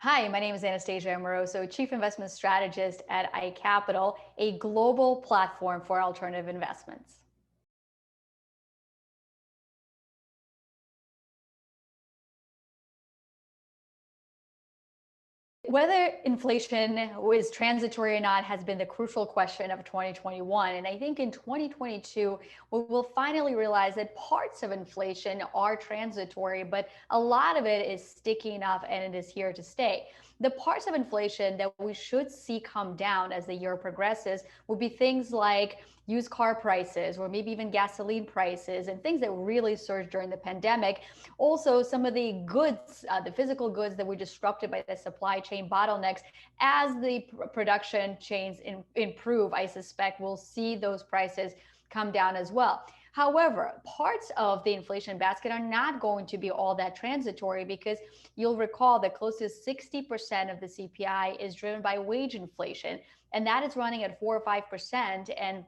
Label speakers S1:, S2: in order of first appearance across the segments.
S1: Hi, my name is Anastasia Amoroso, Chief Investment Strategist at iCapital, a global platform for alternative investments. Whether inflation is transitory or not has been the crucial question of 2021. And I think in 2022, we will finally realize that parts of inflation are transitory, but a lot of it is sticky enough and it is here to stay. The parts of inflation that we should see come down as the year progresses will be things like used car prices or maybe even gasoline prices and things that really surged during the pandemic. Also, some of the goods, the physical goods that were disrupted by the supply chain bottlenecks, as the production chains improve, I suspect we'll see those prices come down as well. However, parts of the inflation basket are not going to be all that transitory because you'll recall that close to 60% of the CPI is driven by wage inflation, and that is running at 4 or 5%. And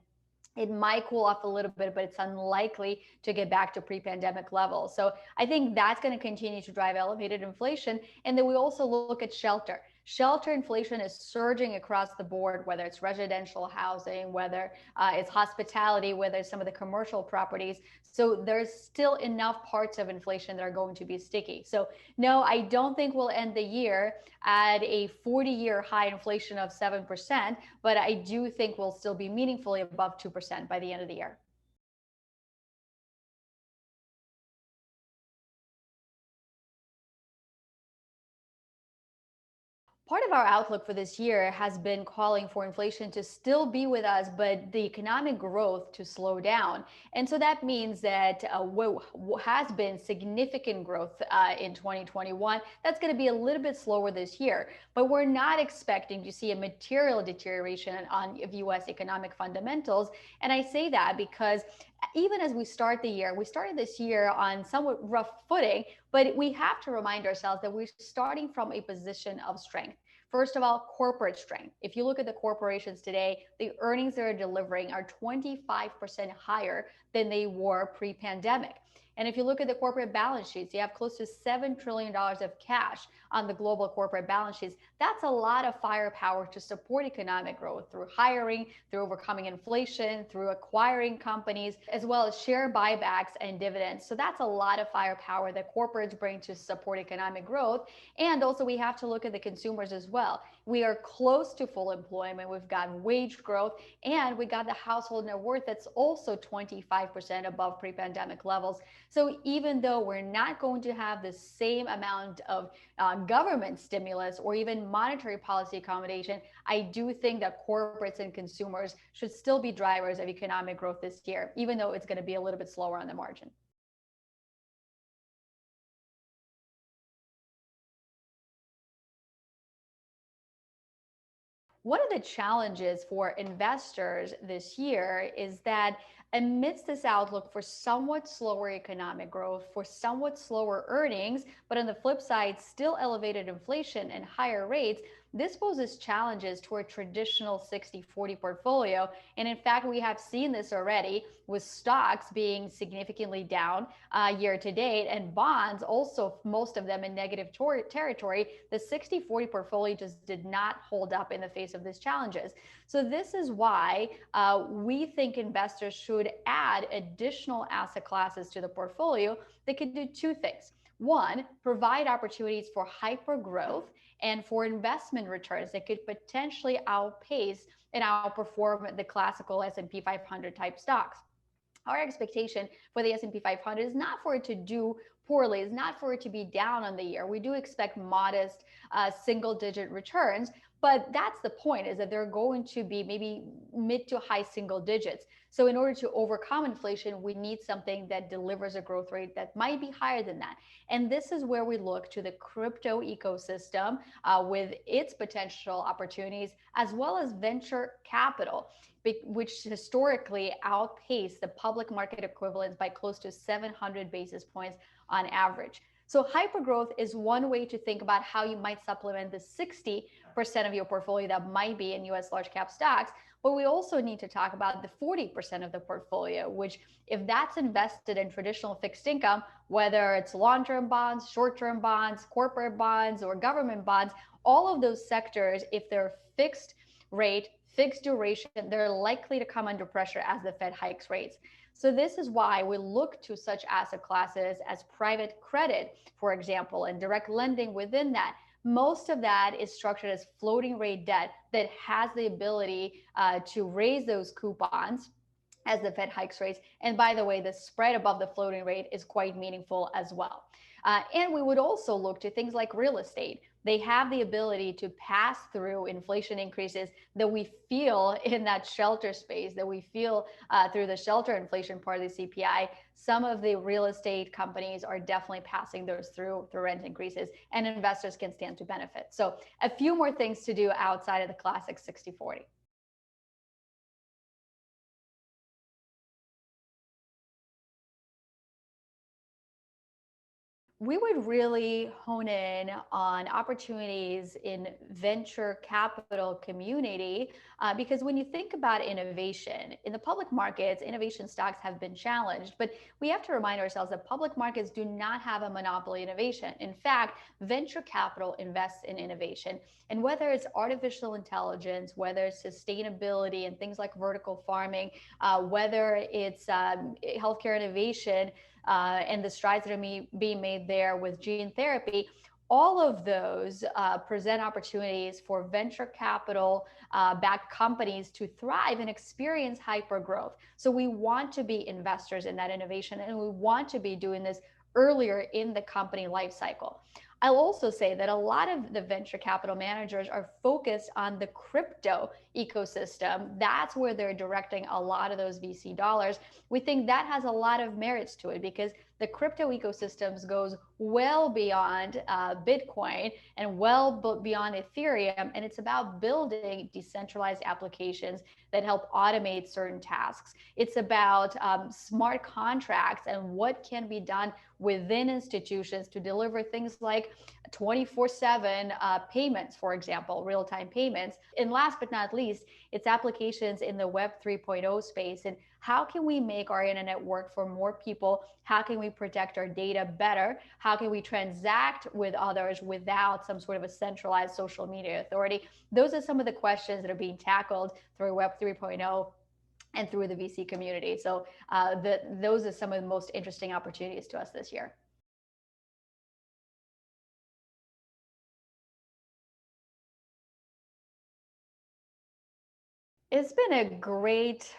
S1: it might cool off a little bit, but it's unlikely to get back to pre-pandemic levels. So I think that's going to continue to drive elevated inflation. And then we also look at shelter. Shelter inflation is surging across the board, whether it's residential housing, whether it's hospitality, whether it's some of the commercial properties. So there's still enough parts of inflation that are going to be sticky. So no, I don't think we'll end the year at a 40-year high inflation of 7%, but I do think we'll still be meaningfully above 2% by the end of the year. Part of our outlook for this year has been calling for inflation to still be with us, but the economic growth to slow down. And so that means that what has been significant growth in 2021, that's going to be a little bit slower this year. But we're not expecting to see a material deterioration on US economic fundamentals. And I say that because even as we start the year, we started this year on somewhat rough footing, but we have to remind ourselves that we're starting from a position of strength. First of all, corporate strength. If you look at the corporations today, the earnings they're delivering are 25% higher than they were pre-pandemic. And if you look at the corporate balance sheets, you have close to $7 trillion of cash on the global corporate balance sheets. That's a lot of firepower to support economic growth through hiring, through overcoming inflation, through acquiring companies, as well as share buybacks and dividends. So that's a lot of firepower that corporates bring to support economic growth. And also we have to look at the consumers as well. We are close to full employment. We've got wage growth, and we got the household net worth that's also 25% above pre-pandemic levels. So even though we're not going to have the same amount of government stimulus or even monetary policy accommodation, I do think that corporates and consumers should still be drivers of economic growth this year, even though it's going to be a little bit slower on the margin. One of the challenges for investors this year is that amidst this outlook for somewhat slower economic growth, for somewhat slower earnings, but on the flip side, still elevated inflation and higher rates, this poses challenges to a traditional 60-40 portfolio. And in fact, we have seen this already with stocks being significantly down year to date, and bonds also, most of them in negative territory. The 60-40 portfolio just did not hold up in the face of these challenges. So this is why we think investors should add additional asset classes to the portfolio that can do two things. One, provide opportunities for hyper growth and for investment returns that could potentially outpace and outperform the classical S&P 500 type stocks. Our expectation for the S&P 500 is not for it to do poorly, it's not for it to be down on the year. We do expect modest single-digit returns, but that's the point, is that they're going to be maybe mid to high single digits. So in order to overcome inflation, we need something that delivers a growth rate that might be higher than that. And this is where we look to the crypto ecosystem with its potential opportunities, as well as venture capital, which historically outpaced the public market equivalents by close to 700 basis points on average. So hypergrowth is one way to think about how you might supplement the 60% of your portfolio that might be in US large cap stocks. But we also need to talk about the 40% of the portfolio, which if that's invested in traditional fixed income, whether it's long-term bonds, short-term bonds, corporate bonds, or government bonds, all of those sectors, if they're fixed rate, fixed duration, they're likely to come under pressure as the Fed hikes rates. So this is why we look to such asset classes as private credit, for example, and direct lending within that. Most of that is structured as floating rate debt that has the ability to raise those coupons as the Fed hikes rates. And by the way, the spread above the floating rate is quite meaningful as well. And we would also look to things like real estate. They have the ability to pass through inflation increases that we feel in that shelter space, that we feel through the shelter inflation part of the CPI. Some of the real estate companies are definitely passing those through rent increases, and investors can stand to benefit. So a few more things to do outside of the classic 60-40. We would really hone in on opportunities in venture capital community because when you think about innovation in the public markets, innovation stocks have been challenged, but we have to remind ourselves that public markets do not have a monopoly innovation. In fact, venture capital invests in innovation, and whether it's artificial intelligence, whether it's sustainability and things like vertical farming, whether it's healthcare innovation, and the strides that are being made there with gene therapy, all of those present opportunities for venture capital backed companies to thrive and experience hyper growth. So we want to be investors in that innovation, and we want to be doing this earlier in the company life cycle. I'll also say that a lot of the venture capital managers are focused on the crypto ecosystem. That's where they're directing a lot of those VC dollars. We think that has a lot of merits to it because the crypto ecosystems goes well beyond Bitcoin and well beyond Ethereum, and it's about building decentralized applications that help automate certain tasks. It's about smart contracts and what can be done within institutions to deliver things like 24/7 payments, for example, real-time payments. And last but not least, it's applications in the Web 3.0 space. And how can we make our internet work for more people? How can we protect our data better? How can we transact with others without some sort of a centralized social media authority? Those are some of the questions that are being tackled through Web 3.0 and through the VC community. So those are some of the most interesting opportunities to us this year. It's been a great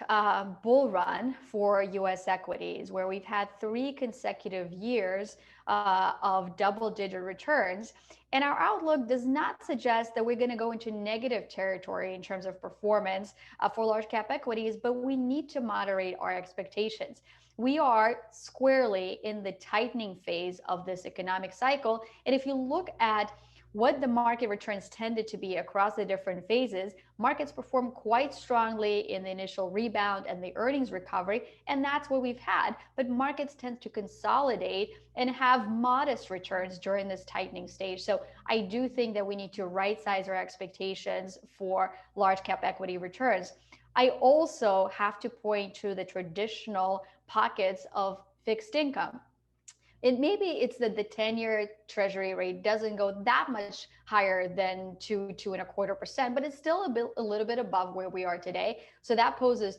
S1: bull run for US equities, where we've had 3 consecutive years of double-digit returns. And our outlook does not suggest that we're going to go into negative territory in terms of performance for large cap equities, but we need to moderate our expectations. We are squarely in the tightening phase of this economic cycle. And if you look at what the market returns tended to be across the different phases, markets perform quite strongly in the initial rebound and the earnings recovery, and that's what we've had. But markets tend to consolidate and have modest returns during this tightening stage. So I do think that we need to right size our expectations for large cap equity returns. I also have to point to the traditional pockets of fixed income. Maybe it's that the 10-year treasury rate doesn't go that much higher than 2.25%, but it's still a little bit above where we are today. So that poses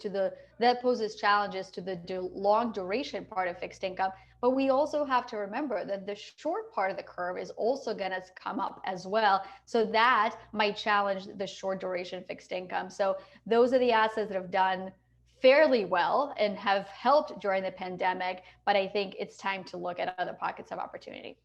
S1: challenges to the long duration part of fixed income. But we also have to remember that the short part of the curve is also going to come up as well. So that might challenge the short duration fixed income. So those are the assets that have done fairly well and have helped during the pandemic, but I think it's time to look at other pockets of opportunity.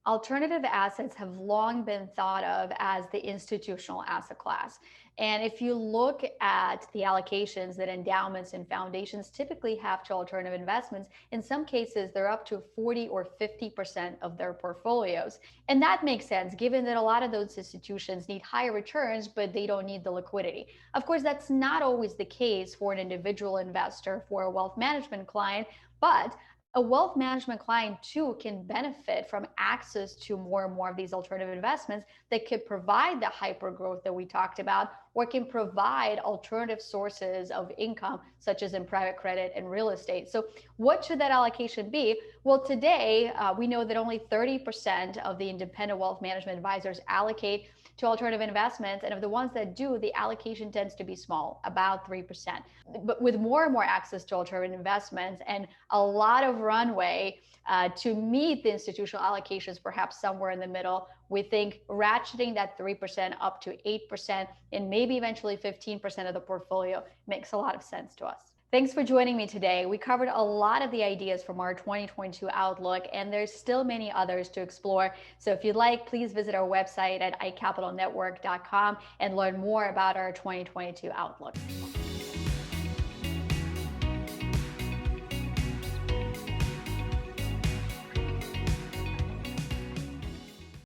S1: Alternative assets have long been thought of as the institutional asset class. And if you look at the allocations that endowments and foundations typically have to alternative investments, in some cases, they're up to 40 or 50% of their portfolios. And that makes sense given that a lot of those institutions need higher returns, but they don't need the liquidity. Of course, that's not always the case for an individual investor, for a wealth management client, but a wealth management client too can benefit from access to more and more of these alternative investments that could provide the hyper growth that we talked about, or can provide alternative sources of income, such as in private credit and real estate. So what should that allocation be? Well, today we know that only 30% of the independent wealth management advisors allocate to alternative investments. And of the ones that do, the allocation tends to be small, about 3%. But with more and more access to alternative investments and a lot of runway to meet the institutional allocations, perhaps somewhere in the middle, we think ratcheting that 3% up to 8% and maybe eventually 15% of the portfolio makes a lot of sense to us. Thanks for joining me today. We covered a lot of the ideas from our 2022 outlook, and there's still many others to explore. So if you'd like, please visit our website at iCapitalNetwork.com and learn more about our 2022 outlook.